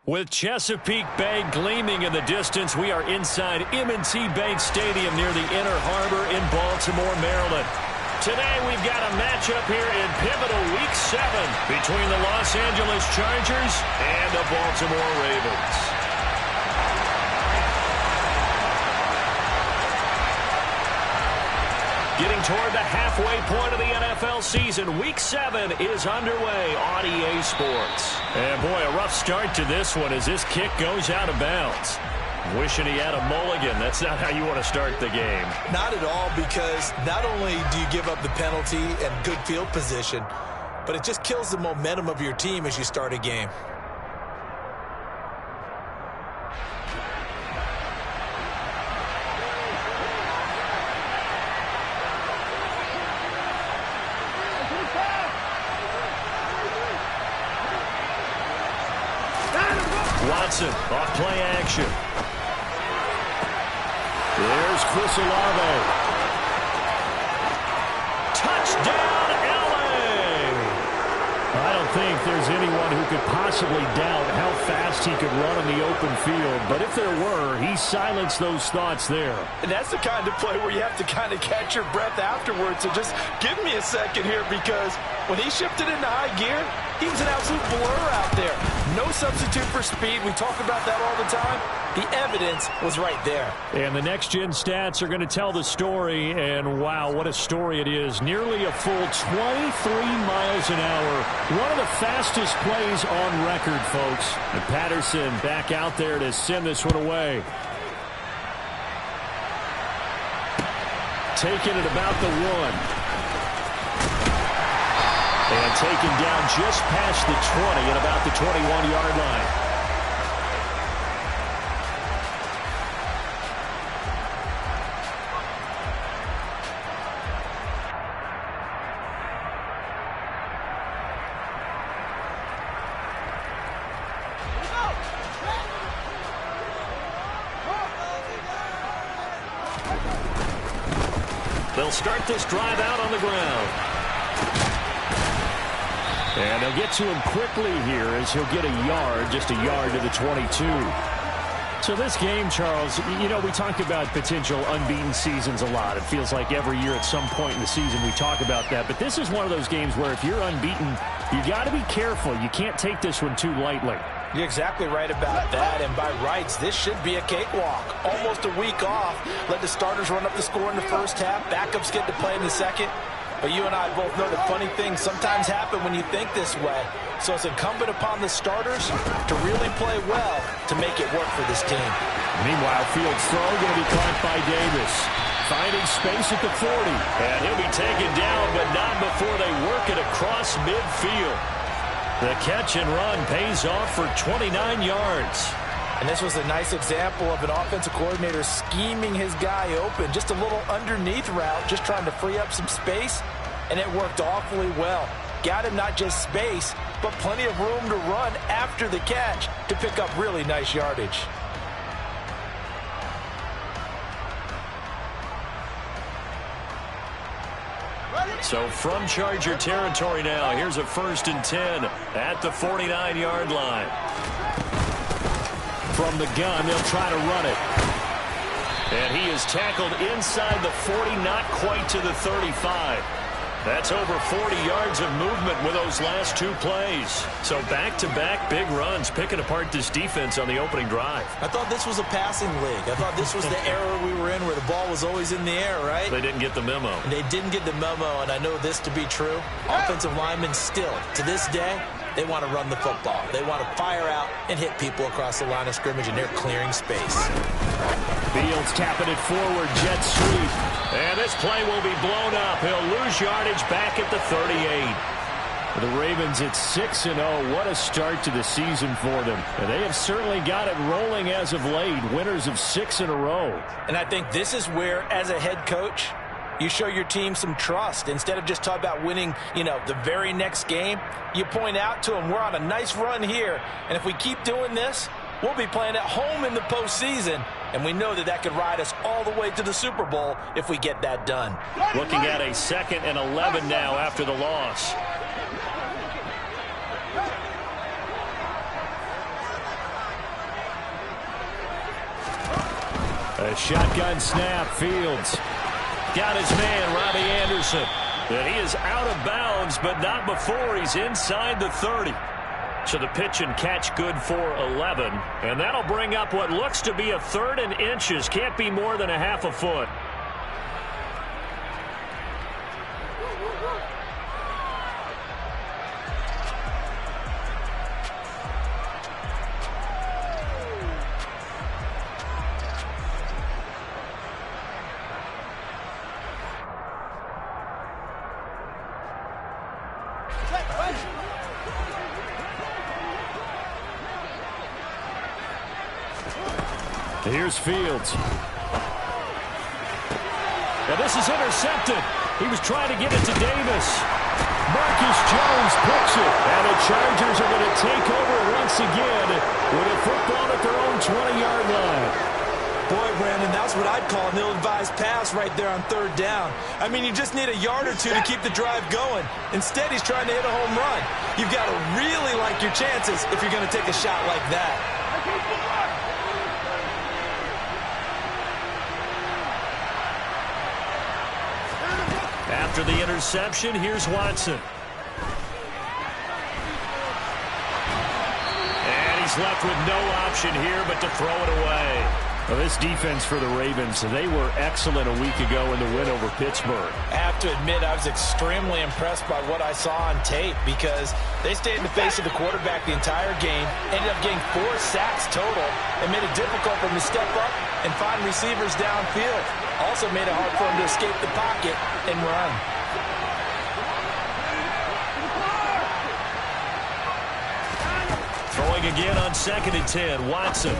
With Chesapeake Bay gleaming in the distance, we are inside M&T Bank Stadium near the Inner Harbor in Baltimore, Maryland. Today we've got a matchup here in pivotal Week 7 between the Los Angeles Chargers and the Baltimore Ravens. Getting toward the halfway point of the NFL season, Week 7 is underway on EA Sports. And boy, a rough start to this one as this kick goes out of bounds. Wishing he had a mulligan. That's not how you want to start the game. Not at all, because not only do you give up the penalty and good field position, but it just kills the momentum of your team as you start a game. Watson, off play action. There's Chris Olave. Touchdown, LA! I don't think there's anyone who could possibly doubt how fast he could run in the open field. But if there were, he silenced those thoughts there. And that's the kind of play where you have to kind of catch your breath afterwards. So just give me a second here, because when he shifted into high gear, he was an absolute blur out there. No substitute for speed. We talk about that all the time. The evidence was right there. And the next-gen stats are going to tell the story. And, wow, what a story it is. Nearly a full 23 miles an hour. One of the fastest plays on record, folks. And Patterson back out there to send this one away. Taking it about the 1. And taken down just past the 20 at about the 21-yard line. They'll start this drive out on the ground. And they'll get to him quickly here as he'll get a yard, just a yard to the 22. So this game, Charles, you know, we talk about potential unbeaten seasons a lot. It feels like every year at some point in the season we talk about that. But this is one of those games where if you're unbeaten, you got to be careful. You can't take this one too lightly. You're exactly right about that, and by rights, this should be a cakewalk. Almost a week off. Let the starters run up the score in the first half. Backups get to play in the second. But you and I both know that funny things sometimes happen when you think this way. So it's incumbent upon the starters to really play well to make it work for this team. Meanwhile, field throw going to be caught by Davis. Finding space at the 40. And he'll be taken down, but not before they work it across midfield. The catch and run pays off for 29 yards. And this was a nice example of an offensive coordinator scheming his guy open. Just a little underneath route, just trying to free up some space, and it worked awfully well. Got him not just space, but plenty of room to run after the catch to pick up really nice yardage. So from Charger territory now, here's a 1st and 10 at the 49-yard line. From the gun, they'll try to run it. And he is tackled inside the 40, not quite to the 35. That's over 40 yards of movement with those last 2 plays. So back-to-back big runs, picking apart this defense on the opening drive. I thought this was a passing league. I thought this was the era we were in where the ball was always in the air, right? They didn't get the memo. And they didn't get the memo, and I know this to be true. Offensive linemen still, to this day, they want to run the football. They want to fire out and hit people across the line of scrimmage, and they're clearing space. Fields tapping it forward, jet sweep. And this play will be blown up. He'll lose yardage back at the 38. The Ravens at 6-0. What a start to the season for them. And they have certainly got it rolling as of late. Winners of 6 in a row. And I think this is where, as a head coach, you show your team some trust. Instead of just talking about winning, the very next game, you point out to them, we're on a nice run here. And if we keep doing this, we'll be playing at home in the postseason. And we know that could ride us all the way to the Super Bowl if we get that done. Looking at a 2nd and 11 now after the loss. A shotgun snap. Fields got his man, Robbie Anderson. And he is out of bounds, but not before he's inside the 30. So the pitch and catch good for 11. And that'll bring up what looks to be a 3rd and inches. Can't be more than a half a foot. Here's Fields. And this is intercepted. He was trying to get it to Davis. Marcus Jones picks it. And the Chargers are going to take over once again with a football at their own 20-yard line. Boy, Brandon, that's what I'd call an ill-advised pass right there on 3rd down. I mean, you just need a yard or two to keep the drive going. Instead, he's trying to hit a home run. You've got to really like your chances if you're going to take a shot like that. After the interception, here's Watson. And he's left with no option here but to throw it away. Well, this defense for the Ravens, they were excellent a week ago in the win over Pittsburgh. I have to admit, I was extremely impressed by what I saw on tape because they stayed in the face of the quarterback the entire game, ended up getting 4 sacks total, and made it difficult for him to step up and find receivers downfield. Also made it hard for him to escape the pocket and run. Throwing again on 2nd and 10, Watson.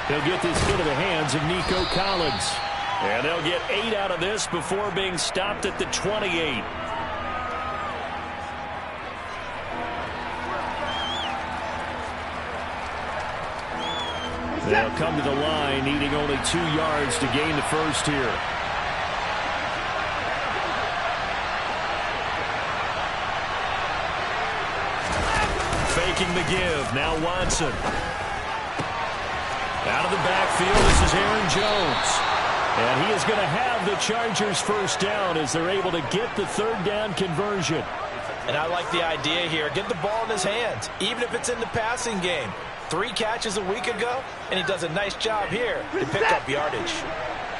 He'll get this into the hands of Nico Collins. And they'll get 8 out of this before being stopped at the 28. They'll come to the line, needing only 2 yards to gain the first here. Faking the give. Now Watson. Out of the backfield, this is Aaron Jones. And he is going to have the Chargers first down as they're able to get the 3rd down conversion. And I like the idea here. Get the ball in his hands, even if it's in the passing game. 3 catches a week ago, and he does a nice job here to pick up yardage.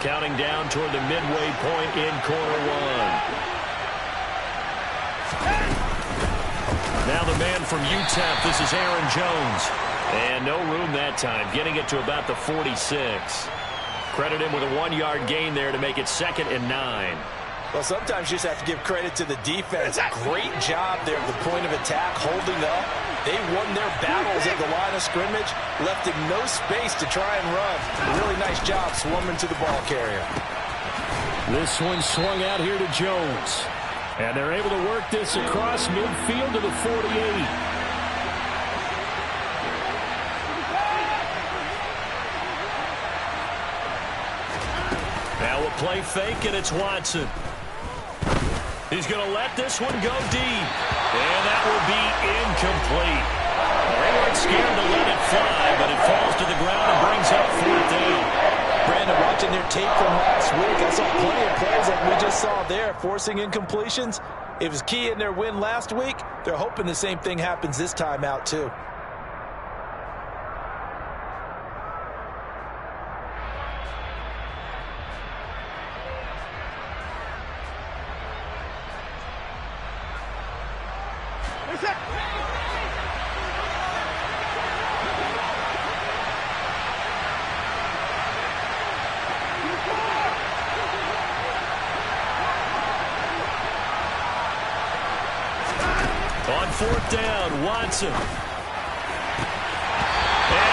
Counting down toward the midway point in quarter 1. Now the man from UTEP, this is Aaron Jones. And no room that time, getting it to about the 46. Credit him with a 1-yard gain there to make it 2nd and 9. Well, sometimes you just have to give credit to the defense. Great job there at the point of attack, holding up. They won their battles at the line of scrimmage, left him no space to try and run. A really nice job swarming to the ball carrier. This one swung out here to Jones. And they're able to work this across midfield to the 48. Now a play fake, and it's Watson. He's going to let this one go deep. And that will be incomplete. They weren't scared to let it fly, but it falls to the ground and brings up 4th down. Brandon, watching their tape from last week, I saw plenty of plays like we just saw there, forcing incompletions. It was key in their win last week. They're hoping the same thing happens this time out, too. On 4th down, Watson. And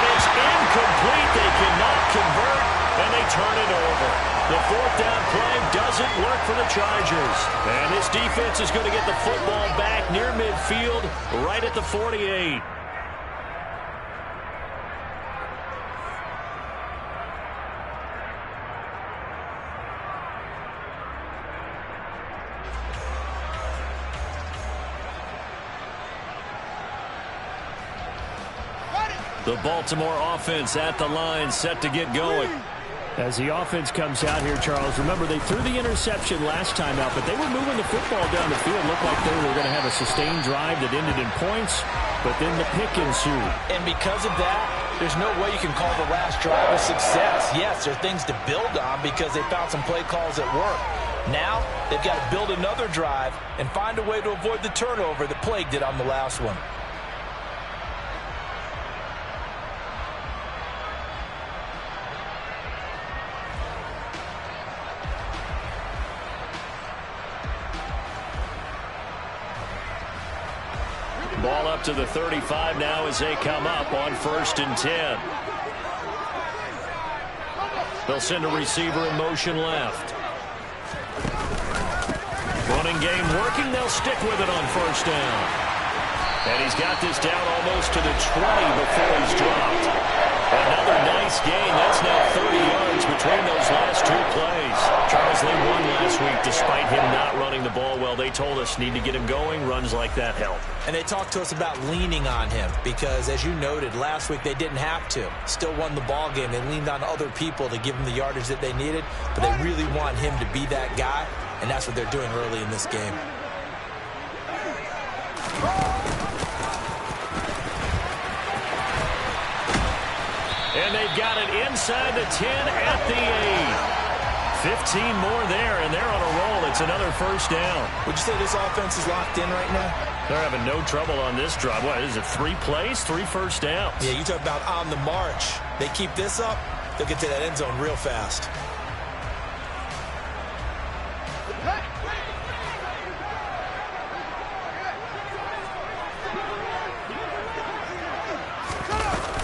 it's incomplete. They cannot convert, and they turn it over. The 4th down play doesn't work for the Chargers. And this defense is going to get the football back near midfield, right at the 48. The Baltimore offense at the line, set to get going. As the offense comes out here, Charles, remember they threw the interception last time out, but they were moving the football down the field. Looked like they were going to have a sustained drive that ended in points, but then the pick ensued. And because of that, there's no way you can call the last drive a success. Yes, there are things to build on because they found some play calls that work. Now, they've got to build another drive and find a way to avoid the turnover that plagued it on the last one. Ball up to the 35 now as they come up on 1st and 10. They'll send a receiver in motion left. Running game working. They'll stick with it on 1st down. And he's got this down almost to the 20 before he's dropped. Another nice gain. That's now 30 yards between those last 2 plays. Charles, they won last week despite him not running the ball well. They told us need to get him going. Runs like that help. And they talked to us about leaning on him because, as you noted, last week they didn't have to. Still won the ball game. They leaned on other people to give them the yardage that they needed, but they really want him to be that guy, and that's what they're doing early in this game. And they've got it inside the 10 at the 8. 15 more there, and they're on a roll. It's another 1st down. Would you say this offense is locked in right now? They're having no trouble on this drive. What is it, 3 plays, 3 first downs? Yeah, you talk about on the march. They keep this up, they'll get to that end zone real fast.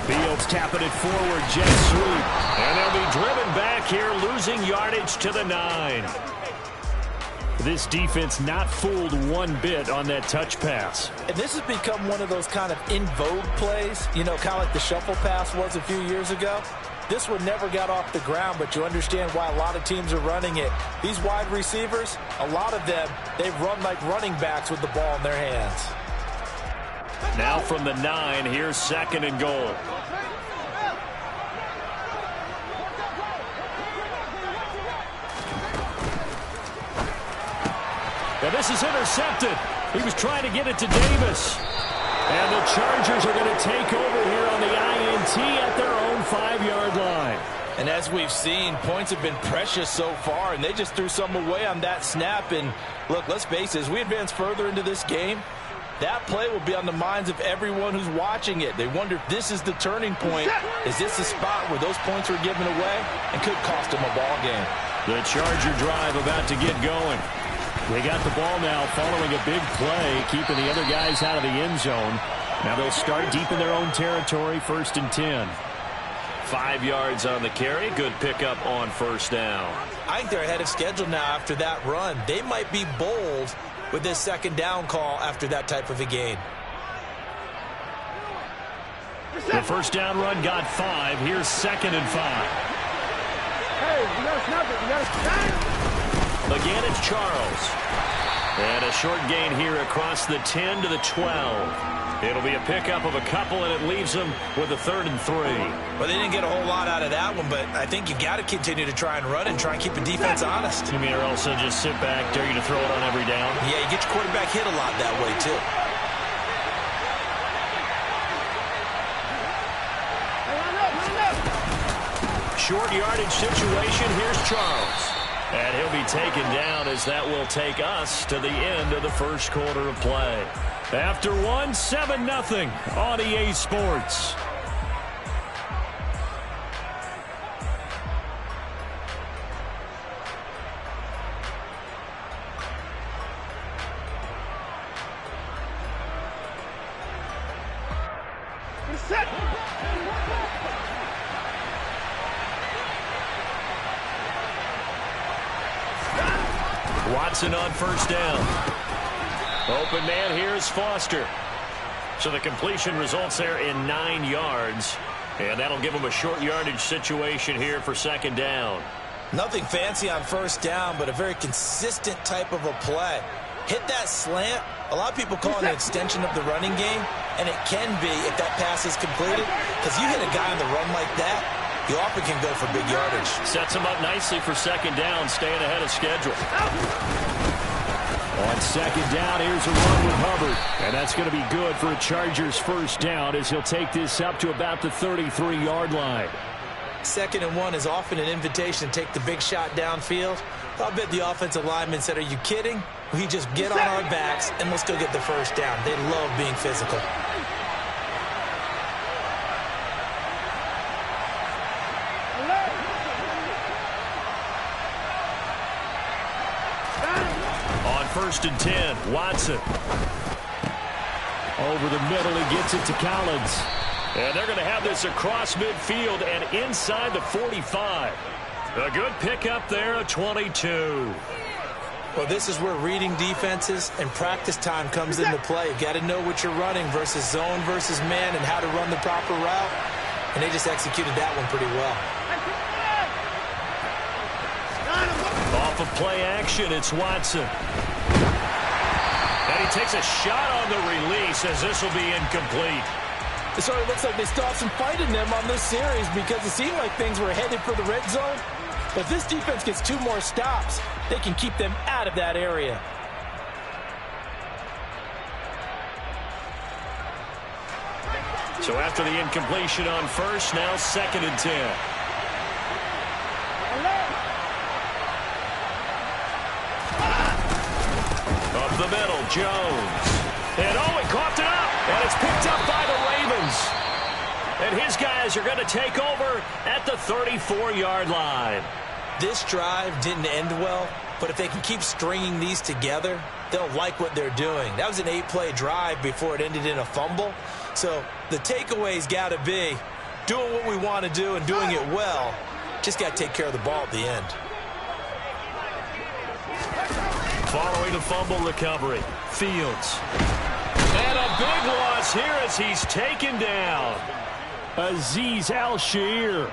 Fields tapping it forward, jet sweep. And they'll be driven back here, losing yardage to the 9. This defense not fooled one bit on that touch pass. And this has become one of those kind of in vogue plays, you know, kind of like the shuffle pass was a few years ago. This one never got off the ground, but you understand why a lot of teams are running it. These wide receivers, a lot of them, they run like running backs with the ball in their hands. Now from the 9, here's 2nd and goal. Now this is intercepted. He was trying to get it to Davis. And the Chargers are going to take over here on the INT at their own 5-yard line. And as we've seen, points have been precious so far, and they just threw some away on that snap. And look, let's face it, as we advance further into this game, that play will be on the minds of everyone who's watching it. They wonder if this is the turning point. Is this the spot where those points were given away and could cost them a ball game? The Charger drive about to get going. They got the ball now following a big play, keeping the other guys out of the end zone. Now they'll start deep in their own territory, 1st and 10. 5 yards on the carry. Good pickup on 1st down. I think they're ahead of schedule now after that run. They might be bold with this 2nd down call after that type of a gain. The 1st down run got 5. Here's 2nd and 5. Hey, you got to snap it. You got to snap it. Again, it's Charles. And a short gain here across the 10 to the 12. It'll be a pickup of a couple, and it leaves them with a 3rd and 3. Well, they didn't get a whole lot out of that one, but I think you got to continue to try and run and try and keep the defense honest. You mean or also just sit back, dare you to throw it on every down? Yeah, you get your quarterback hit a lot that way, too. Short yardage situation. Here's Charles. And he'll be taken down as that will take us to the end of the 1st quarter of play. After 1, 7-0 on EA Sports. Set. Watson on 1st down. Open man, here's Foster. So the completion results there in 9 yards. And that'll give him a short yardage situation here for 2nd down. Nothing fancy on 1st down, but a very consistent type of a play. Hit that slant. A lot of people call it an extension of the running game, and it can be if that pass is completed, because you hit a guy on the run like that, you often can go for big yardage. Sets him up nicely for second down, staying ahead of schedule. On second down, here's a run with Hubbard. And that's going to be good for a Chargers first down as he'll take this up to about the 33-yard line. 2nd and 1 is often an invitation to take the big shot downfield. I'll bet the offensive lineman said, are you kidding? We just get on our backs and let's go get the first down. They love being physical. On 1st and 10, Watson. Over the middle, he gets it to Collins. And they're going to have this across midfield and inside the 45. A good pickup there at 22. Well, this is where reading defenses and practice time comes into play. You've got to know what you're running versus zone versus man and how to run the proper route. And they just executed that one pretty well. Off of play action, it's Watson. And he takes a shot on the release as this will be incomplete. It sort of looks like they still have some fight in them on this series because it seemed like things were headed for the red zone. But if this defense gets 2 more stops, they can keep them out of that area. So after the incompletion on first, now 2nd and 10. Up the middle, Jones. And he coughed it up. And it's picked up by the Ravens. And his guys are going to take over at the 34-yard line. This drive didn't end well, but if they can keep stringing these together, they'll like what they're doing. That was an 8-play drive before it ended in a fumble. So the takeaway's got to be doing what we want to do and doing it well. Just got to take care of the ball at the end. Following the fumble recovery, Fields. And a big loss here as he's taken down. Azeez Al-Shaair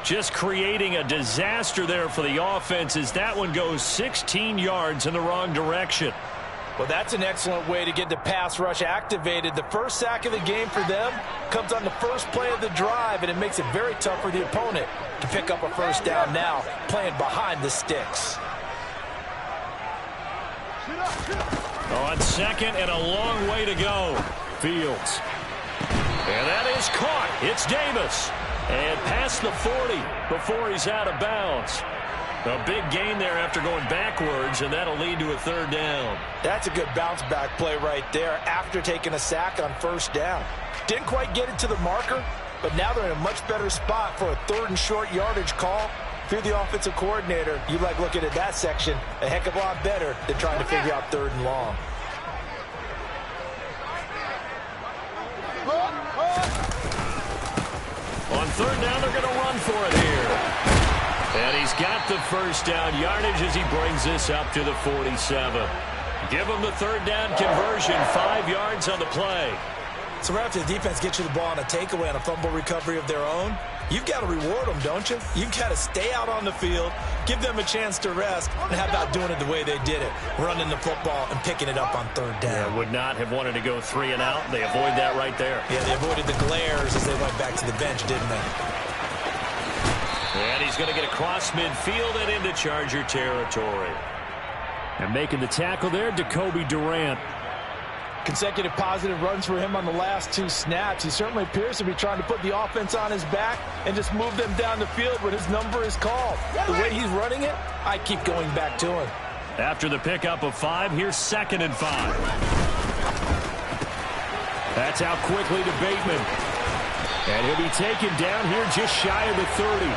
just creating a disaster there for the offense as that one goes 16 yards in the wrong direction. Well, that's an excellent way to get the pass rush activated. The first sack of the game for them comes on the first play of the drive, and it makes it very tough for the opponent to pick up a first down now, playing behind the sticks. On second and a long way to go. Fields. And that is caught. It's Davis. And past the 40 before he's out of bounds. A big gain there after going backwards, and that'll lead to a 3rd down. That's a good bounce-back play right there after taking a sack on first down. Didn't quite get it to the marker, but now they're in a much better spot for a 3rd and short yardage call. If you're the offensive coordinator, you like looking at that section a heck of a lot better than trying to figure out 3rd and long. On 3rd down, they're going to run for it here. And he's got the first down yardage as he brings this up to the 47. Give him the 3rd down conversion, 5 yards on the play. So right after the defense gets you the ball on a takeaway on a fumble recovery of their own, you've got to reward them, don't you? You've got to stay out on the field, give them a chance to rest, and how about doing it the way they did it, running the football and picking it up on 3rd down. Yeah, would not have wanted to go 3 and out. They avoid that right there. Yeah, they avoided the glares as they went back to the bench, didn't they? And he's going to get across midfield and into Charger territory. And making the tackle there, Jacoby Durant. Consecutive positive runs for him on the last 2 snaps. He certainly appears to be trying to put the offense on his back and just move them down the field when his number is called. The way he's running it, I keep going back to him. After the pickup of 5, here's 2nd and 5. That's out quickly to Bateman. And he'll be taken down here just shy of the 30.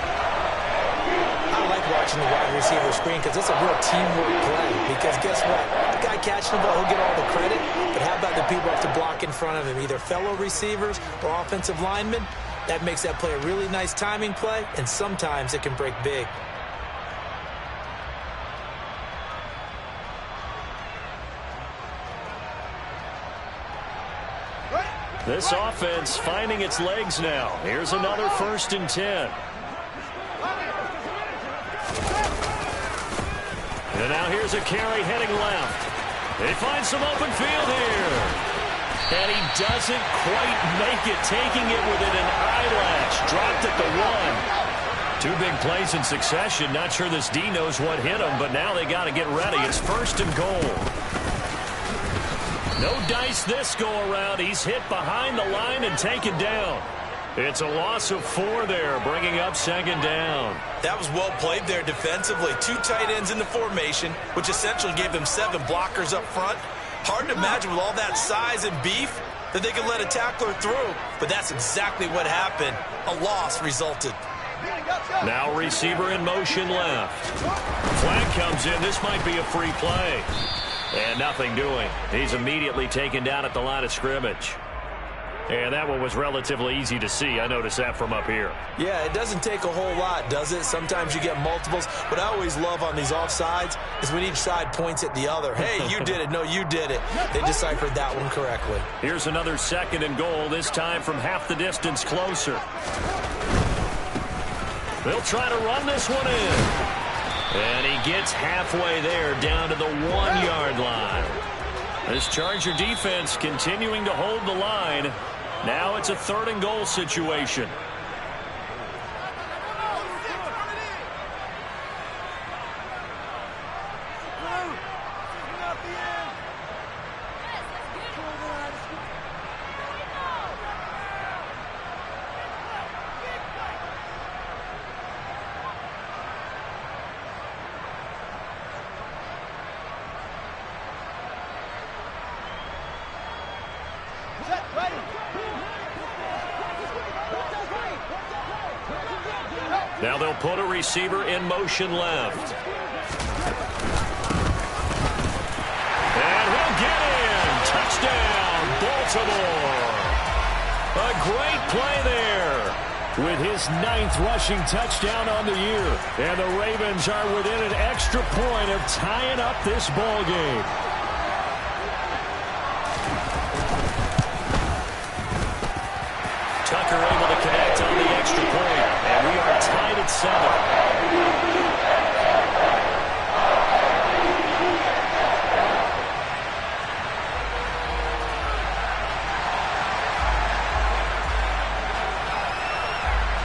I like watching the wide receiver screen because it's a real teamwork play. Because guess what? The guy catching the ball, he'll get all the credit. But how about the people who have to block in front of him, either fellow receivers or offensive linemen? That makes that play a really nice timing play, and sometimes it can break big. This offense finding its legs now. Here's another 1st and 10. And now here's a carry heading left. They find some open field here. And he doesn't quite make it, taking it within an eyelash. Dropped at the 1. Two big plays in succession. Not sure this D knows what hit him, but now they got to get ready. It's 1st and goal. No dice this go-around. He's hit behind the line and taken down. It's a loss of 4 there, bringing up 2nd down. That was well played there defensively. 2 tight ends in the formation, which essentially gave them 7 blockers up front. Hard to imagine with all that size and beef that they could let a tackler through, but that's exactly what happened. A loss resulted. Now receiver in motion left. Flag comes in. This might be a free play. And nothing doing. He's immediately taken down at the line of scrimmage. And that one was relatively easy to see. I noticed that from up here. Yeah, it doesn't take a whole lot, does it? Sometimes you get multiples. What I always love on these offsides is when each side points at the other. Hey, you did it. No, you did it. They deciphered that one correctly. Here's another 2nd and goal, this time from half the distance closer. They'll try to run this one in. And he gets halfway there, down to the 1-yard line. This Charger defense continuing to hold the line. Now it's a 3rd and goal situation. Now they'll put a receiver in motion left. And he'll get in. Touchdown, Baltimore. A great play there with his 9th rushing touchdown on the year. And the Ravens are within an extra point of tying up this ball game. Tucker able to connect on the extra point, and we are tied at 7.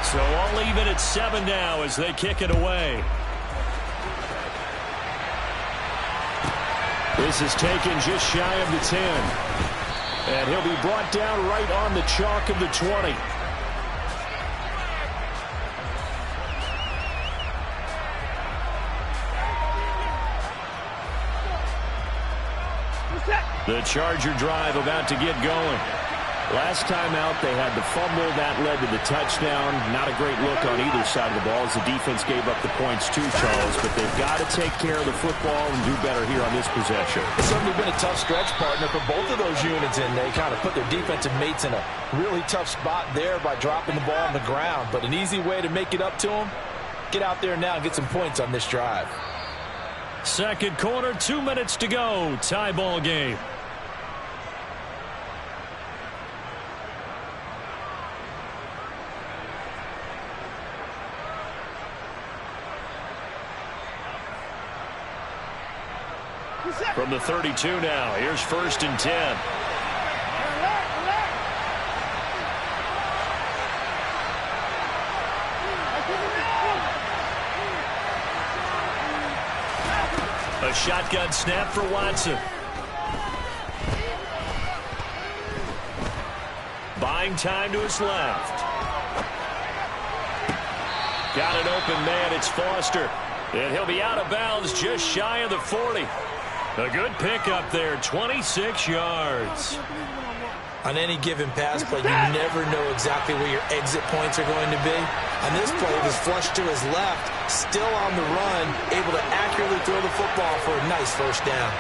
So all even at 7 now as they kick it away. This is taken just shy of the 10. And he'll be brought down right on the chalk of the 20. The Charger drive about to get going. Last time out, they had the fumble. That led to the touchdown. Not a great look on either side of the ball as the defense gave up the points too, Charles. But they've got to take care of the football and do better here on this possession. It's certainly been a tough stretch, partner, for both of those units, and they kind of put their defensive mates in a really tough spot there by dropping the ball on the ground. But an easy way to make it up to them, get out there now and get some points on this drive. 2nd quarter, 2 minutes to go. Tie ball game. From the 32 now, here's 1st and 10. A shotgun snap for Watson. Buying time to his left. Got an open man, it's Foster. And he'll be out of bounds just shy of the 40. A good pickup there, 26 yards. On any given pass play, you never know exactly where your exit points are going to be. On this play, it was flushed to his left, still on the run, able to accurately throw the football for a nice 1st down.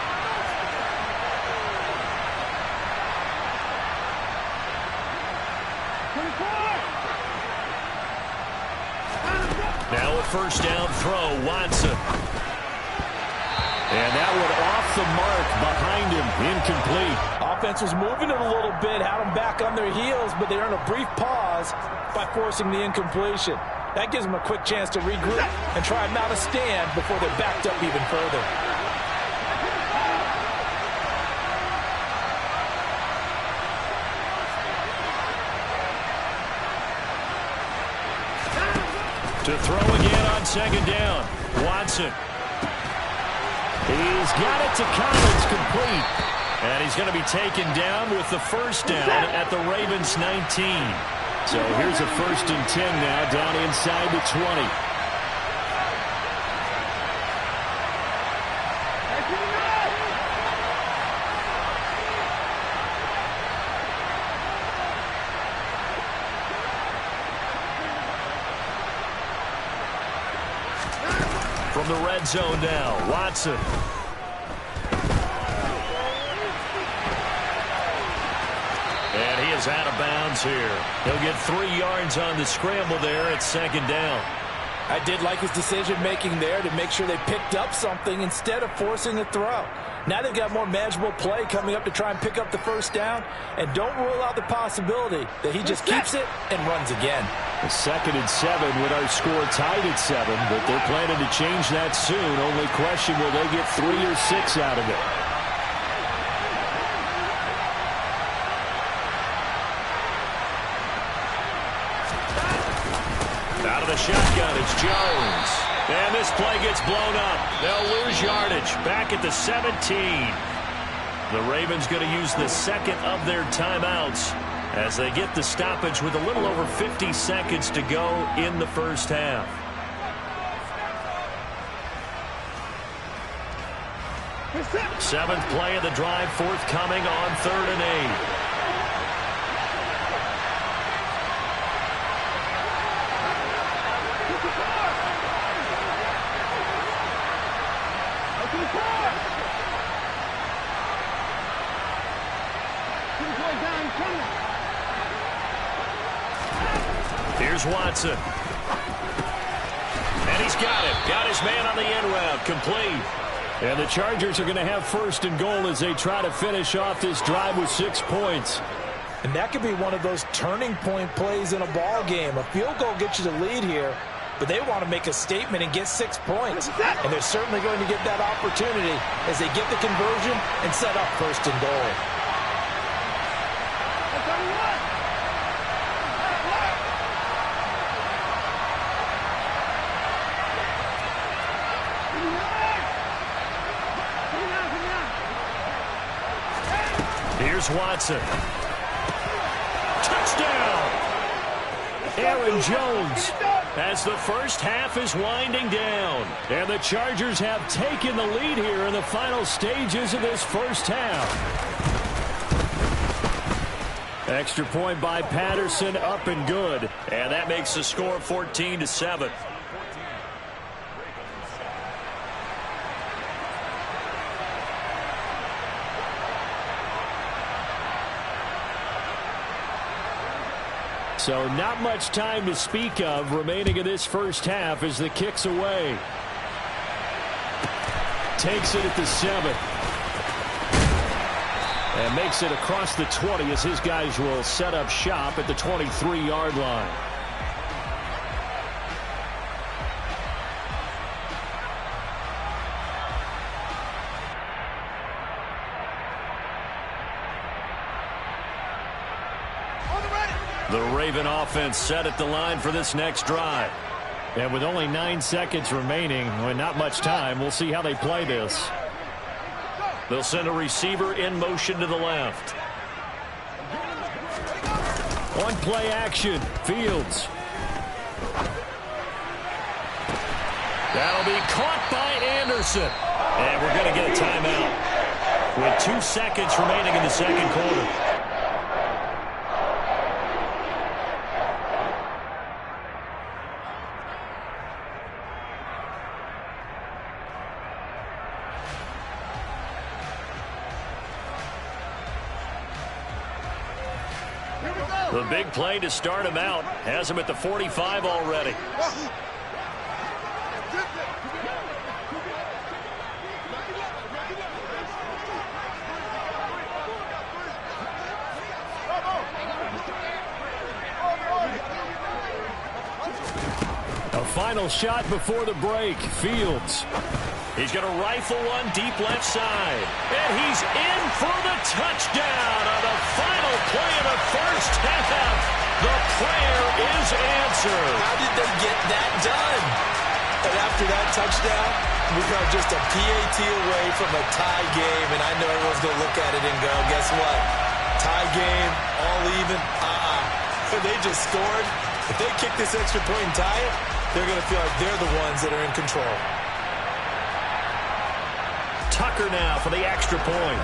Now a 1st down throw, Watson. And that one off the mark behind him, incomplete. Offense was moving it a little bit, had them back on their heels, but they earned a brief pause by forcing the incompletion. That gives them a quick chance to regroup and try and mount a stand before they're backed up even further. To throw again on second down. Watson. He's got it to Collins, complete. And he's going to be taken down with the first down at the Ravens 19. So here's a 1st and 10 now, down inside the 20. From the red zone now, Watson. And he is out of bounds here. He'll get 3 yards on the scramble there at second down. I did like his decision-making there to make sure they picked up something instead of forcing a throw. Now they've got more manageable play coming up to try and pick up the first down. And don't rule out the possibility that he just keeps it and runs again. A 2nd and 7 with our score tied at 7, but they're planning to change that soon. Only question, will they get 3 or 6 out of it? Out of the shotgun, it's Jones. And this play gets blown up. They'll lose yardage back at the 17. The Ravens going to use the 2nd of their timeouts as they get the stoppage with a little over 50 seconds to go in the first half. Seventh play of the drive forthcoming on 3rd and 8. Here's Watson. And he's got it. Got his man on the end route. Complete. And the Chargers are going to have 1st and goal as they try to finish off this drive with 6 points. And that could be one of those turning point plays in a ball game. A field goal gets you the lead here, but they want to make a statement and get 6 points. And they're certainly going to get that opportunity as they get the conversion and set up 1st and goal. Here's Watson. Touchdown! Aaron Jones as the first half is winding down. And the Chargers have taken the lead here in the final stages of this first half. Extra point by Patterson, up and good. And that makes the score 14-7. So not much time to speak of remaining in this first half as the kick's away. Takes it at the 7. And makes it across the 20 as his guys will set up shop at the 23-yard line. The Raven offense set at the line for this next drive. And with only 9 seconds remaining, and not much time, we'll see how they play this. They'll send a receiver in motion to the left. One play action, Fields. That'll be caught by Anderson. And we're going to get a timeout with 2 seconds remaining in the second quarter. The big play to start him out. Has him at the 45 already. A final shot before the break. Fields. He's going to rifle one deep left side. And he's in for the touchdown on the final play of the first half. The prayer is answered. How did they get that done? And after that touchdown, we are just a PAT away from a tie game, and I know everyone's going to look at it and go, guess what? Tie game, all even, They just scored. If they kick this extra point and tie it, they're going to feel like they're the ones that are in control. Tucker now for the extra point.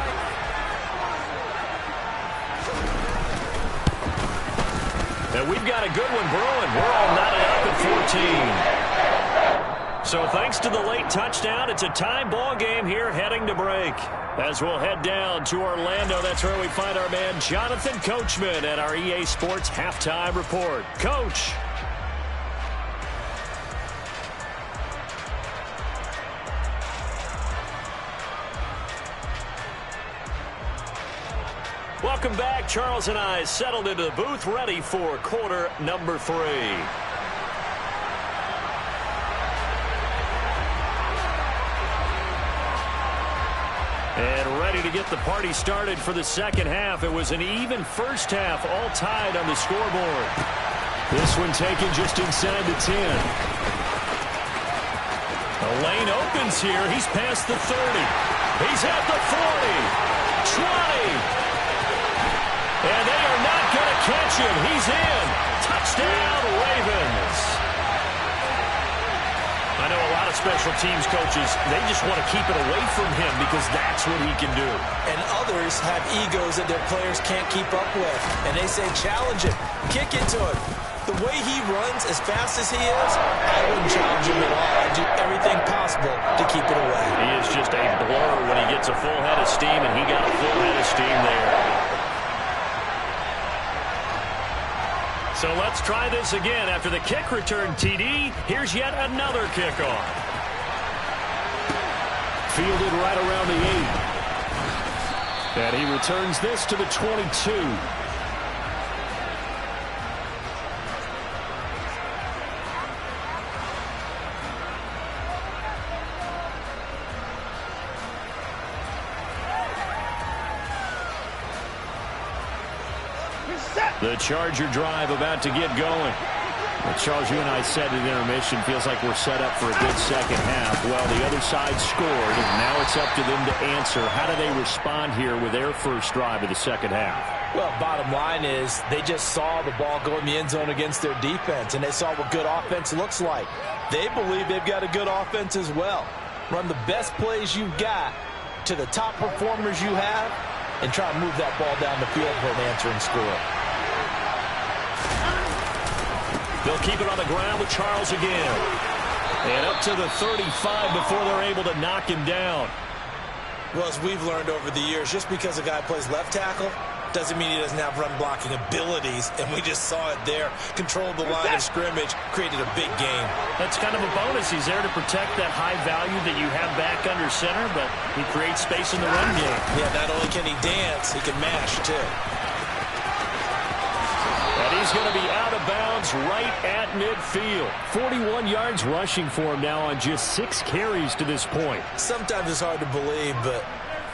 And we've got a good one brewing. We're all knotted up at 14. So thanks to the late touchdown, it's a tie ball game here heading to break. As we'll head down to Orlando, that's where we find our man Jonathan Coachman at our EA Sports Halftime Report. Coach. Welcome back. Charles and I settled into the booth, ready for quarter number 3. And ready to get the party started for the second half. It was an even first half, all tied on the scoreboard. This one taken just inside the 10. The lane opens here. He's past the 30. He's at the 40. 20. And they are not going to catch him. He's in. Touchdown, Ravens. I know a lot of special teams coaches, they just want to keep it away from him because that's what he can do. And others have egos that their players can't keep up with. And they say, challenge him. Kick it to him. The way he runs as fast as he is, I wouldn't challenge him at all. I'd do everything possible to keep it away. He is just a blur when he gets a full head of steam, and he got a full head of steam there. So let's try this again. After the kick return, TD, here's yet another kickoff. Fielded right around the 8. And he returns this to the 22. The Charger drive about to get going. Well, Charles, you and I said at intermission, feels like we're set up for a good second half. Well, the other side scored, and now it's up to them to answer. How do they respond here with their first drive of the second half? Well, bottom line is they just saw the ball go in the end zone against their defense, and they saw what good offense looks like. They believe they've got a good offense as well. Run the best plays you've got to the top performers you have, and try to move that ball down the field for an answering score. They'll keep it on the ground with Charles again. And up to the 35 before they're able to knock him down. Well, as we've learned over the years, just because a guy plays left tackle doesn't mean he doesn't have run-blocking abilities. And we just saw it there. Controlled the line of scrimmage, created a big game. That's kind of a bonus. He's there to protect that high value that you have back under center, but he creates space in the run game. Yeah, not only can he dance, he can mash, too. And he's going to be out of bounds right at midfield. 41 yards rushing for him now on just 6 carries to this point. Sometimes it's hard to believe, but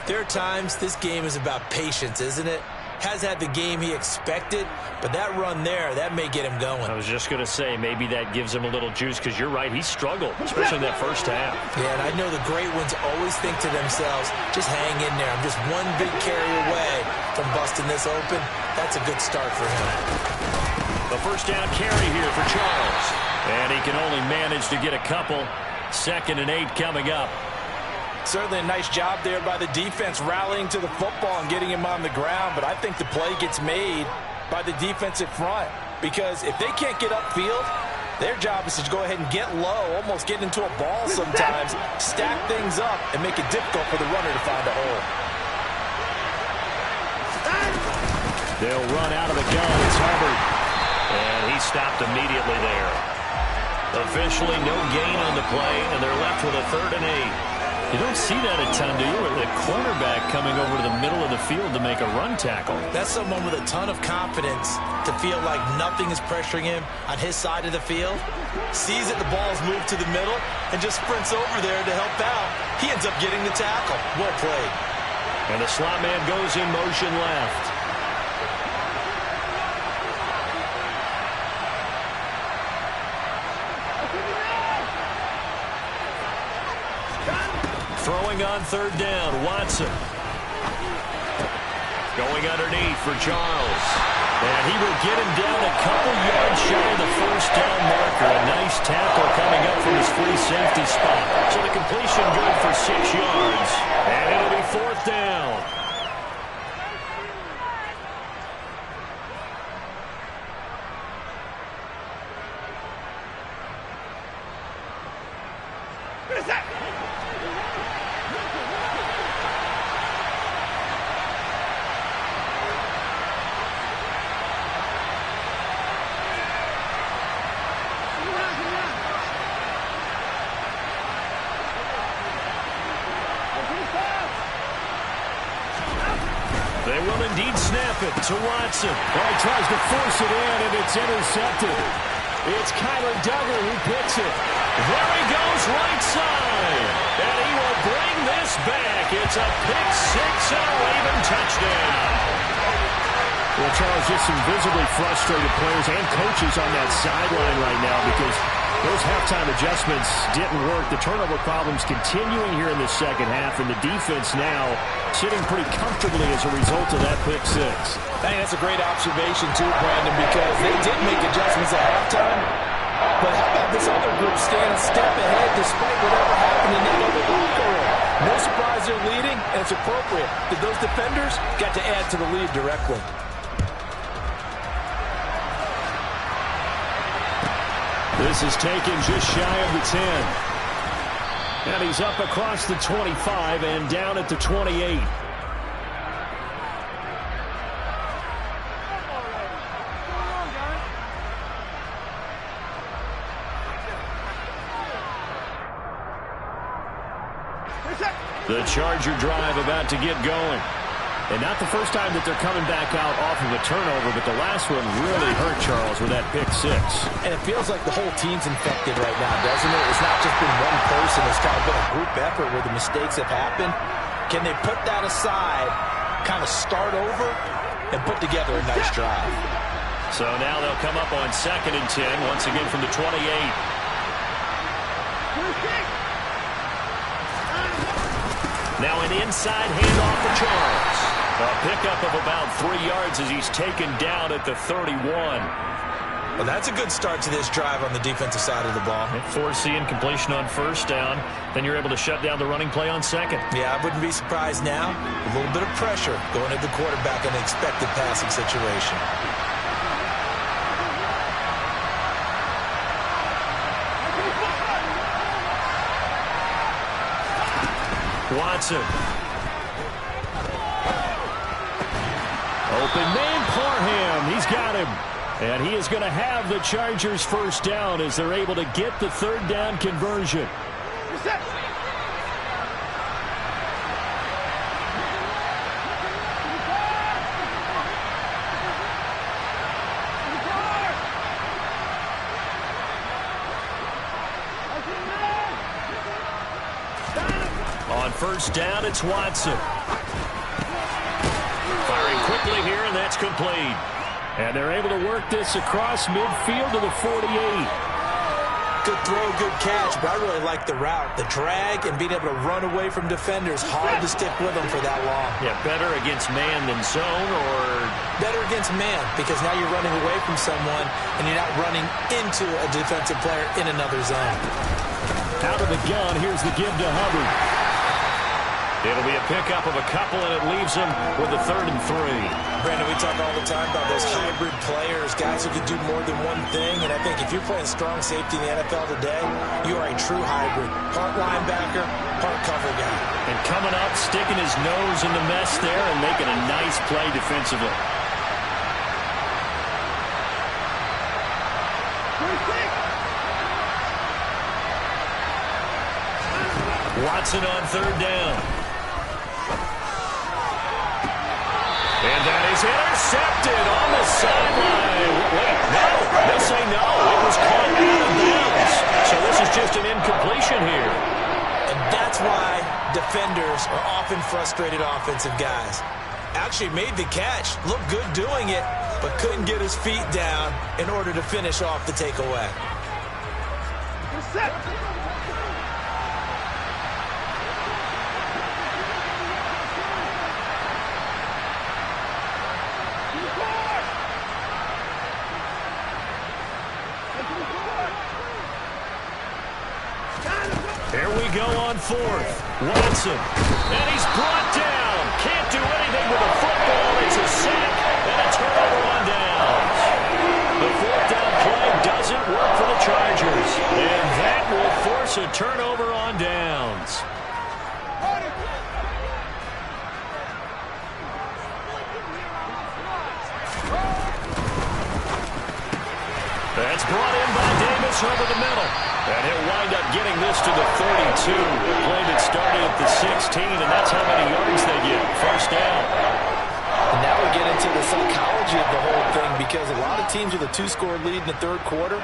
there are times this game is about patience, isn't it? Has had the game he expected, but that run there, that may get him going. I was just going to say, maybe that gives him a little juice, because you're right, he struggled, especially in that first half. Yeah, and I know the great ones always think to themselves, just hang in there. I'm just one big carry away from busting this open. That's a good start for him. The first down carry here for Charles. And he can only manage to get a couple. 2nd and 8 coming up. Certainly a nice job there by the defense rallying to the football and getting him on the ground, but I think the play gets made by the defensive front, because if they can't get upfield, their job is to go ahead and get low, almost get into a ball sometimes, stack things up, and make it difficult for the runner to find a hole. They'll run out of the gun. It's Hubbard. And he stopped immediately there. Officially no gain on the play, and they're left with a 3rd and 8. You don't see that a ton, do you? Or the cornerback coming over to the middle of the field to make a run tackle. That's someone with a ton of confidence to feel like nothing is pressuring him on his side of the field. Sees that the ball's moved to the middle and just sprints over there to help out. He ends up getting the tackle. Well played. And the slot man goes in motion left. Throwing on third down, Watson. Going underneath for Charles. And he will get him down a couple yards shy of the first down marker. A nice tackle coming up from his free safety spot. So the completion good for 6 yards. And it'll be fourth down. They will indeed snap it to Watson. Well, he tries to force it in, and it's intercepted. It's Kyler Duggar who picks it. There he goes, right side. And he will bring this back. It's a pick six and a Raven touchdown. Well, Charles, just some visibly frustrated players and coaches on that sideline right now because those halftime adjustments didn't work. The turnover problems continuing here in the second half, and the defense now sitting pretty comfortably as a result of that pick six. I think that's a great observation, too, Brandon, because they did make adjustments at halftime. But how about this other group staying a step ahead despite whatever happened in that other locker room? No surprise they're leading, and it's appropriate that those defenders got to add to the lead directly. This is taken just shy of the 10. And he's up across the 25 and down at the 28. The Charger drive about to get going. And not the first time that they're coming back out off of a turnover, but the last one really hurt Charles with that pick six. And it feels like the whole team's infected right now, doesn't it? It's not just been one person. It's kind of been a group effort where the mistakes have happened. Can they put that aside, kind of start over, and put together a nice drive? So now they'll come up on 2nd and 10, once again from the 28. Now an inside handoff for Charles. A pickup of about 3 yards as he's taken down at the 31. Well, that's a good start to this drive on the defensive side of the ball. Forcing completion on first down. Then you're able to shut down the running play on second. Yeah, I wouldn't be surprised now. A little bit of pressure going at the quarterback in an expected passing situation. Watson. Open man, Parham. He's got him. And he is going to have the Chargers first down as they're able to get the third down conversion. On first down, it's Watson. Firing quickly here, and that's complete. And they're able to work this across midfield to the 48. Good throw, good catch, but I really like the route. The drag and being able to run away from defenders, hard to stick with them for that long. Yeah, better against man than zone, or? Better against man, because now you're running away from someone and you're not running into a defensive player in another zone. Out of the gun, here's the give to Hubbard. It'll be a pickup of a couple, and it leaves him with a 3rd and 3. Brandon, we talk all the time about those hybrid players, guys who can do more than one thing, and I think if you're playing strong safety in the NFL today, you are a true hybrid. Part linebacker, part cover guy. And coming up, sticking his nose in the mess there and making a nice play defensively. Watson on 3rd down. And that is intercepted on the sideline. Wait, no. They say no. It was caught out of bounds. So this is just an incompletion here. And that's why defenders are often frustrated offensive guys. Actually made the catch, looked good doing it, but couldn't get his feet down in order to finish off the takeaway. fourth. Watson. And he's brought down. Can't do anything with the football. It's a sack and a turnover on downs. The fourth down play doesn't work for the Chargers. And that will force a turnover on downs. That's brought in by Davis over the middle. And he'll wind up getting this to the 32. A play that started at the 16, and that's how many yards they get. First down. And now we get into the psychology of the whole thing, because a lot of teams with a two-score lead in the third quarter,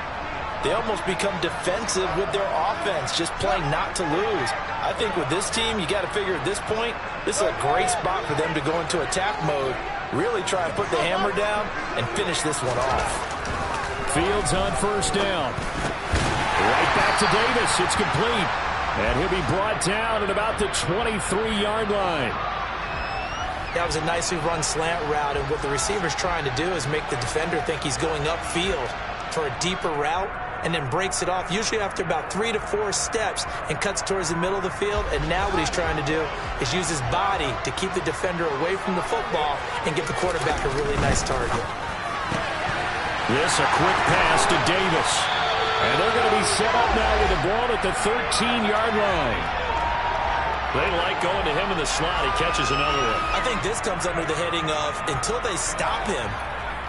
they almost become defensive with their offense, just playing not to lose. I think with this team, you got to figure at this point, this is a great spot for them to go into attack mode, really try and put the hammer down and finish this one off. Fields on first down. Right back to Davis. It's complete. And he'll be brought down at about the 23-yard line. That was a nicely run slant route, and what the receiver's trying to do is make the defender think he's going upfield for a deeper route, and then breaks it off, usually after about 3 to 4 steps, and cuts towards the middle of the field. And now what he's trying to do is use his body to keep the defender away from the football and give the quarterback a really nice target. This a quick pass to Davis. And they're going to be set up now with the ball at the 13-yard line. They like going to him in the slot. He catches another one. I think this comes under the heading of, until they stop him,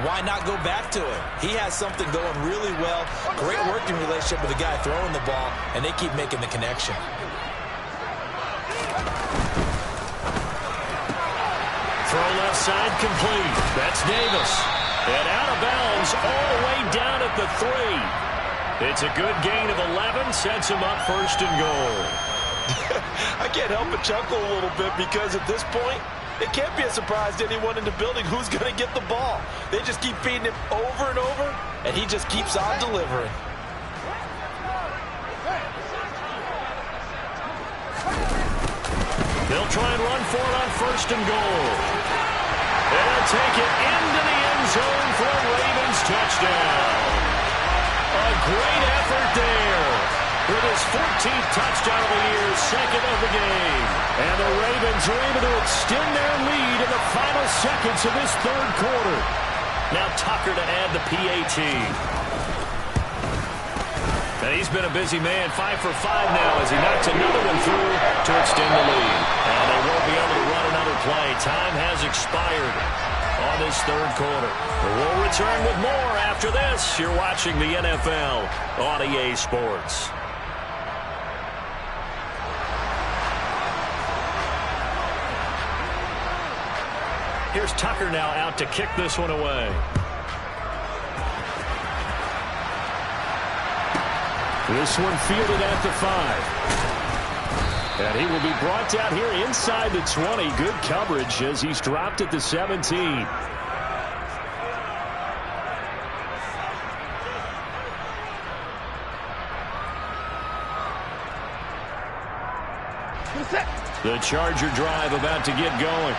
why not go back to it? He has something going really well. Great working relationship with the guy throwing the ball, and they keep making the connection. Throw left side complete. That's Davis. And out of bounds all the way down at the 3. It's a good gain of 11. Sets him up first and goal. I can't help but chuckle a little bit, because at this point, it can't be a surprise to anyone in the building who's going to get the ball. They just keep feeding him over and over, and he just keeps on delivering. They'll try and run for it on first and goal. They'll take it into the end zone for a Ravens touchdown. A great effort there. With his 14th touchdown of the year, second of the game. And the Ravens are able to extend their lead in the final seconds of this third quarter. Now Tucker to add the PAT. And he's been a busy man, 5 for 5 now as he knocks another one through to extend the lead. And they won't be able to run another play. Time has expired on this third quarter. We'll return with more after this. You're watching the NFL on EA Sports. Here's Tucker now out to kick this one away. This one fielded at the 5. And he will be brought down here inside the 20. Good coverage as he's dropped at the 17. The Charger drive about to get going.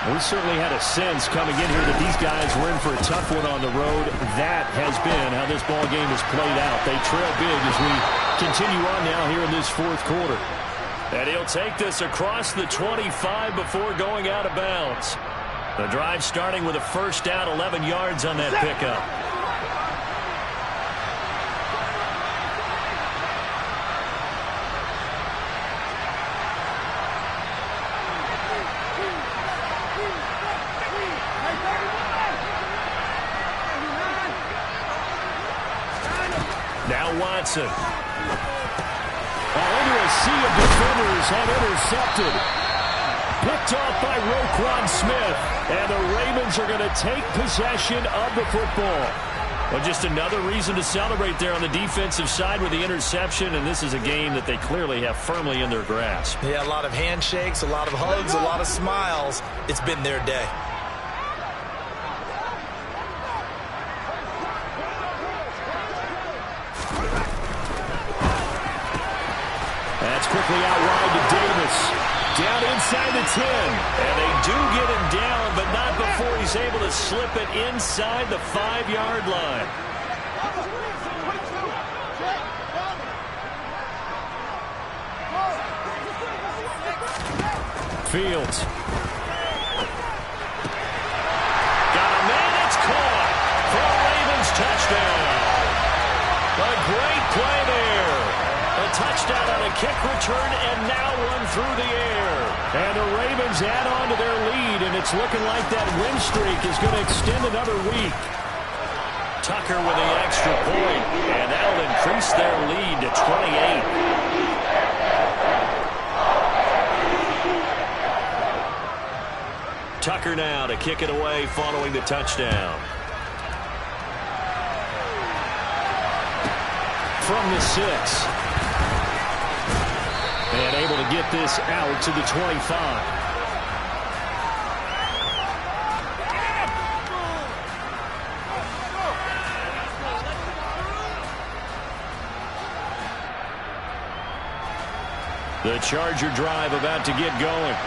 We certainly had a sense coming in here that these guys were in for a tough one on the road. That has been how this ball game has played out. They trail big as we continue on now here in this fourth quarter. And he'll take this across the 25 before going out of bounds. The drive starting with a first down, 11 yards on that pickup. Now Watson. Into a sea of defenders and intercepted. Picked off by Roquan Smith. And the Ravens are going to take possession of the football. Well, just another reason to celebrate there on the defensive side with the interception. And this is a game that they clearly have firmly in their grasp. Yeah, a lot of handshakes, a lot of hugs, a lot of smiles. It's been their day. That's quickly out wide to Davis. Down inside the 10. And they do get him down, but not before he's able to slip it inside the 5-yard line. Fields. Got a man, it's caught for a Ravens touchdown. A great play there. A touchdown on a kick return and now one through the air. And the Ravens add on to their lead, and it's looking like that win streak is going to extend another week. Tucker with the extra point, and that'll increase their lead to 28. Tucker now to kick it away following the touchdown. From the 6. And able to get this out to the 25. The Charger drive about to get going.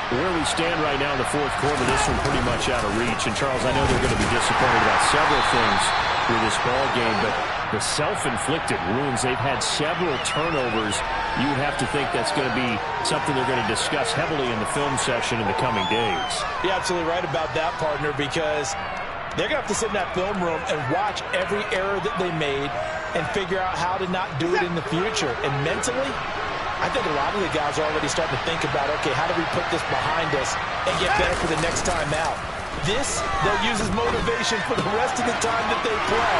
Where we stand right now in the fourth quarter, this one pretty much out of reach. And, Charles, I know they're going to be disappointed about several things with this ball game, but the self-inflicted wounds, they've had several turnovers. You would have to think that's going to be something they're going to discuss heavily in the film session in the coming days. You're absolutely right about that, partner, because they're going to have to sit in that film room and watch every error that they made and figure out how to not do it in the future. And mentally, I think a lot of the guys are already starting to think about, okay, how do we put this behind us and get better for the next time out? This, they'll use as motivation for the rest of the time that they play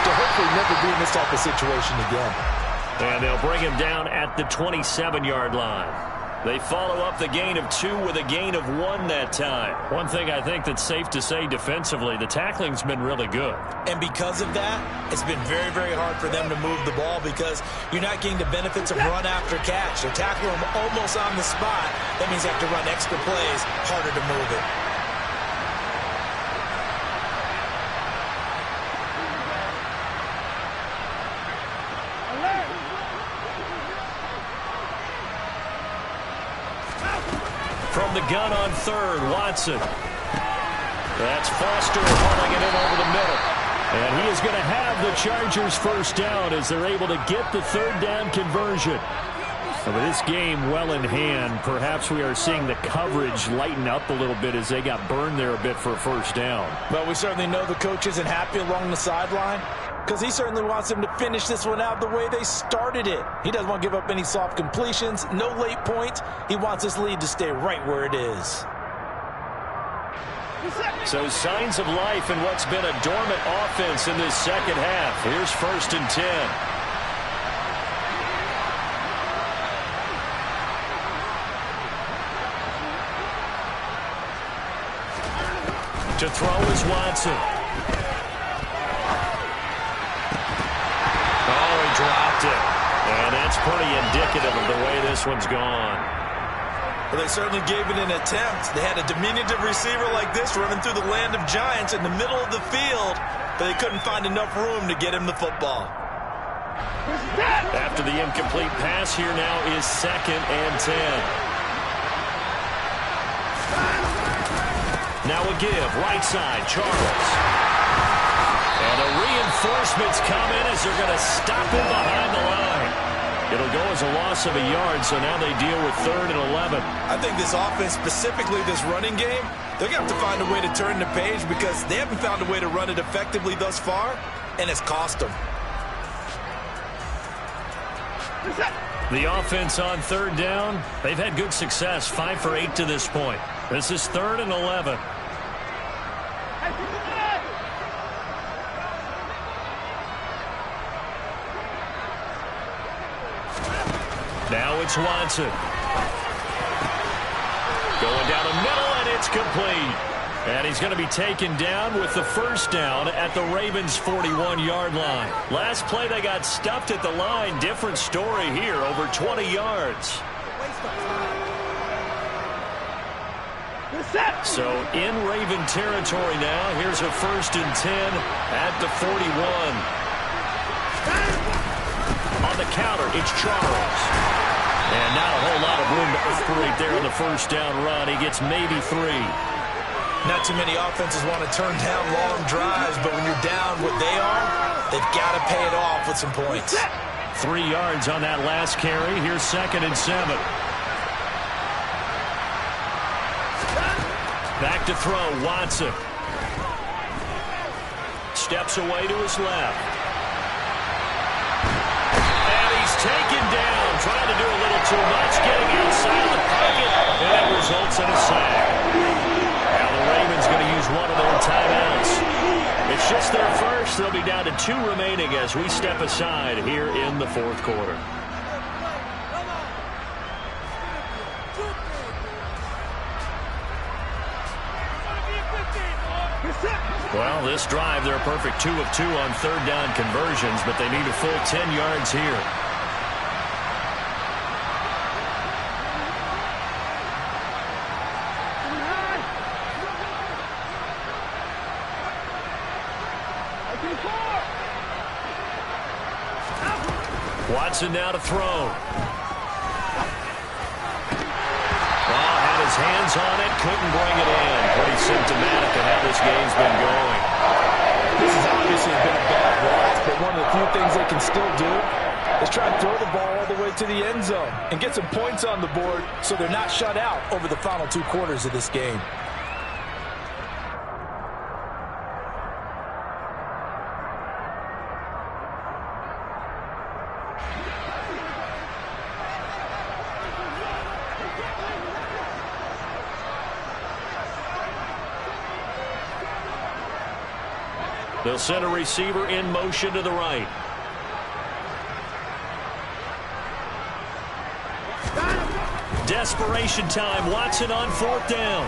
to hopefully never be in this type of situation again. And they'll bring him down at the 27-yard line. They follow up the gain of 2 with a gain of 1 that time. One thing I think that's safe to say defensively, the tackling's been really good. And because of that, it's been very, very hard for them to move the ball because you're not getting the benefits of run after catch. They're tackling them almost on the spot. That means they have to run extra plays, harder to move it. From the gun on third, Watson. That's Foster hauling it in over the middle. And he is going to have the Chargers first down as they're able to get the third down conversion. So with this game well in hand, perhaps we are seeing the coverage lighten up a little bit as they got burned there a bit for a first down. Well, we certainly know the coach isn't happy along the sideline because he certainly wants them to finish this one out the way they started it. He doesn't want to give up any soft completions, no late points. He wants this lead to stay right where it is. So signs of life in what's been a dormant offense in this second half. Here's 1st and 10. To throw is Watson. Oh, he dropped it. And that's pretty indicative of the way this one's gone. Well, they certainly gave it an attempt. They had a diminutive receiver like this running through the land of giants in the middle of the field, but they couldn't find enough room to get him the football. After the incomplete pass, here now is 2nd and 10. Now a give, right side, Charles. And the reinforcements come in as they're going to stop him behind the line. It'll go as a loss of a yard, so now they deal with 3rd and 11. I think this offense, specifically this running game, they're going to have to find a way to turn the page because they haven't found a way to run it effectively thus far, and it's cost them. The offense on 3rd down, they've had good success, 5 for 8 to this point. This is 3rd and 11. Now it's Watson. Going down the middle, and it's complete. And he's going to be taken down with the first down at the Ravens' 41-yard line. Last play, they got stuffed at the line. Different story here, over 20 yards. So in Raven territory now. Here's a 1st and 10 at the 41. On the counter, it's Charles. And not a whole lot of room to operate there on the first down run. He gets maybe 3. Not too many offenses want to turn down long drives, but when you're down what they are, they've got to pay it off with some points. 3 yards on that last carry. Here's 2nd and 7. Back to throw, Watson. Steps away to his left. And he's taken down, trying to do a little too much, getting outside the pocket, and it results in a sack. Now the Ravens going to use one of their timeouts. It's just their first. They'll be down to 2 remaining as we step aside here in the fourth quarter. Well, this drive, they're a perfect 2 of 2 on third down conversions, but they need a full 10 yards here. Watson now to throw. Had his hands on it, couldn't bring it in. Pretty symptomatic of how this game's been going. This has obviously been a bad loss, but one of the few things they can still do is try and throw the ball all the way to the end zone and get some points on the board so they're not shut out over the final 2 quarters of this game. They'll send a receiver in motion to the right. Desperation time. Watson on 4th down.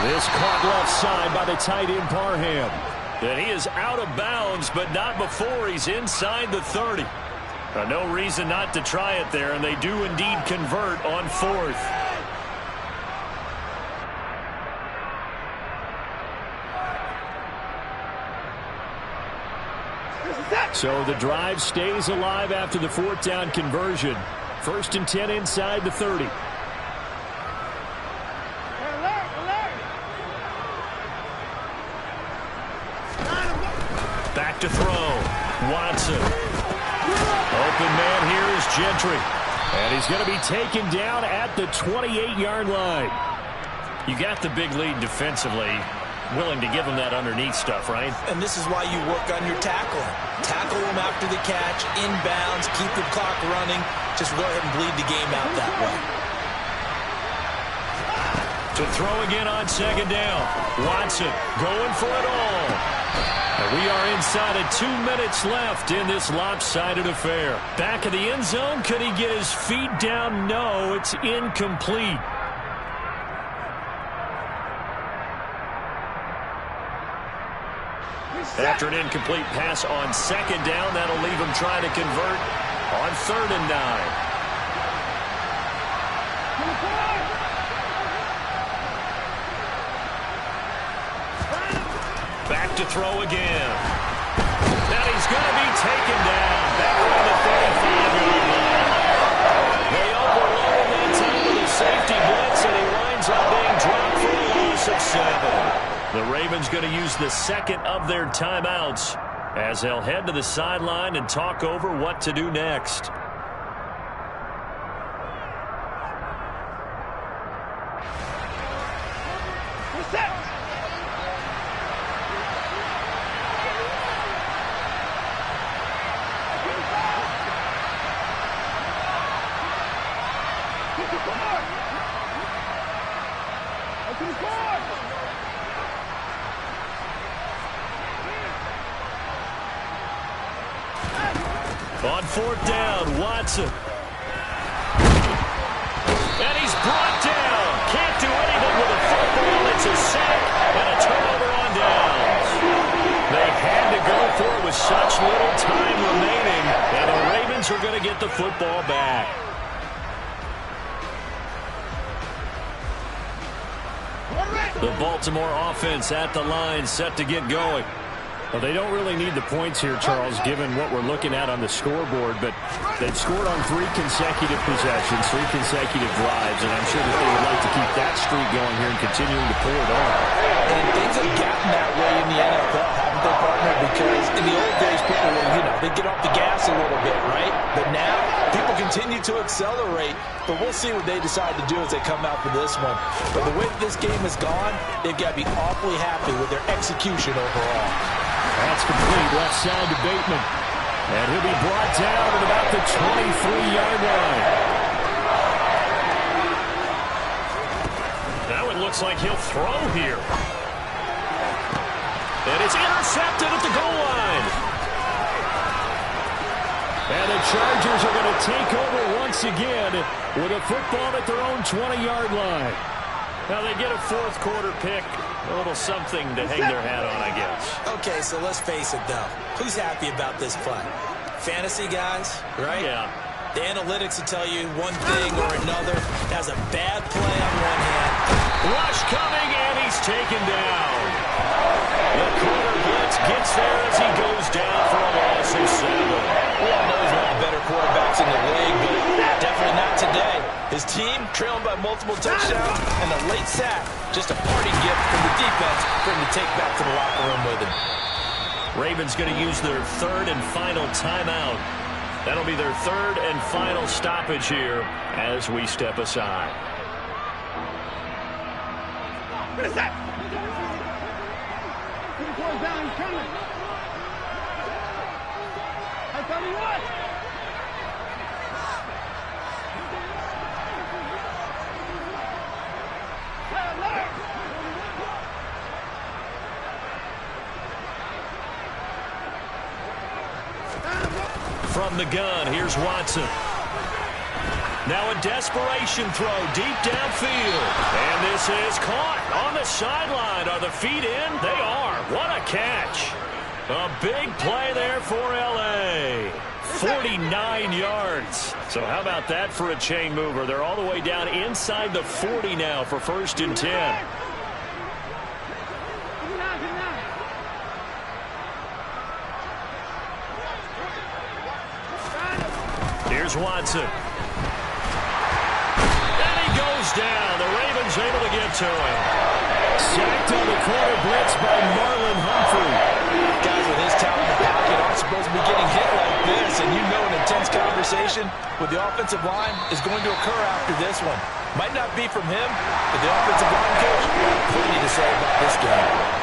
This caught left side by the tight end Parham. And he is out of bounds, but not before he's inside the 30. No reason not to try it there, and they do indeed convert on 4th. So the drive stays alive after the 4th down conversion. 1st and 10 inside the 30. Back to throw. Watson. Open man here is Gentry. And he's going to be taken down at the 28-yard line. You got the big lead defensively. Willing to give him that underneath stuff, right? And this is why you work on your tackling. Tackle him after the catch, inbounds, keep the clock running. Just go ahead and bleed the game out that way. To throw again on 2nd down. Watson going for it all. And we are inside of 2 minutes left in this lopsided affair. Back of the end zone. Could he get his feet down? No, it's incomplete. After an incomplete pass on 2nd down, that'll leave him trying to convert on 3rd and 9. Back to throw again. And he's going to be taken down. Back on the 35-yard line. They overload that time with a safety blitz, and he winds up being dropped for a loss of 7. The Ravens going to use the 2nd of their timeouts as they'll head to the sideline and talk over what to do next. On 4th down, Watson. And he's brought down. Can't do anything with a football. It's a sack and a turnover on downs. They had to go for it with such little time remaining, and the Ravens are going to get the football back. The Baltimore offense at the line, set to get going. Well, they don't really need the points here, Charles, given what we're looking at on the scoreboard, but they've scored on 3 consecutive possessions, 3 consecutive drives, and I'm sure that they would like to keep that streak going here and continuing to pour it on. And things have gotten that way in the NFL, haven't they, partner? Because in the old days, people will, they get off the gas a little bit, right? But now, people continue to accelerate, but we'll see what they decide to do as they come out for this one. But the way that this game has gone, they've got to be awfully happy with their execution overall. That's complete. Left side to Bateman. And he'll be brought down at about the 23-yard line. Now it looks like he'll throw here. And it's intercepted at the goal line. And the Chargers are going to take over once again with a football at their own 20-yard line. Now they get a fourth quarter pick. A little something to hang their hat on, I guess. Okay, so let's face it, though. Who's happy about this play? Fantasy guys, right? Yeah. The analytics will tell you one thing or another. Has a bad play on one hand. Rush coming, and he's taken down. The quarter blitz gets there as he goes down for a loss of 7. We all know he's one of the better quarterbacks in the league, but definitely not today. His team trailing by multiple touchdowns, and a late sack, just a parting gift from the defense for him to take back to the locker room with him. Ravens going to use their third and final timeout. That'll be their third and final stoppage here as we step aside. What is that? Down coming. I tell you what. From the gun, here's Watson. Now a desperation throw deep downfield. And this is caught on the sideline. Are the feet in? They are. What a catch. A big play there for L.A. 49 yards. So how about that for a chain mover? They're all the way down inside the 40 now for 1st and 10. Here's Watson. And he goes down. The Ravens able to get to him. Sacked on the corner blitz by Marlon Humphrey. Guys with his talent in the pocket aren't supposed to be getting hit like this, and you know an intense conversation with the offensive line is going to occur after this one. Might not be from him, but the offensive line coach got plenty to say about this game.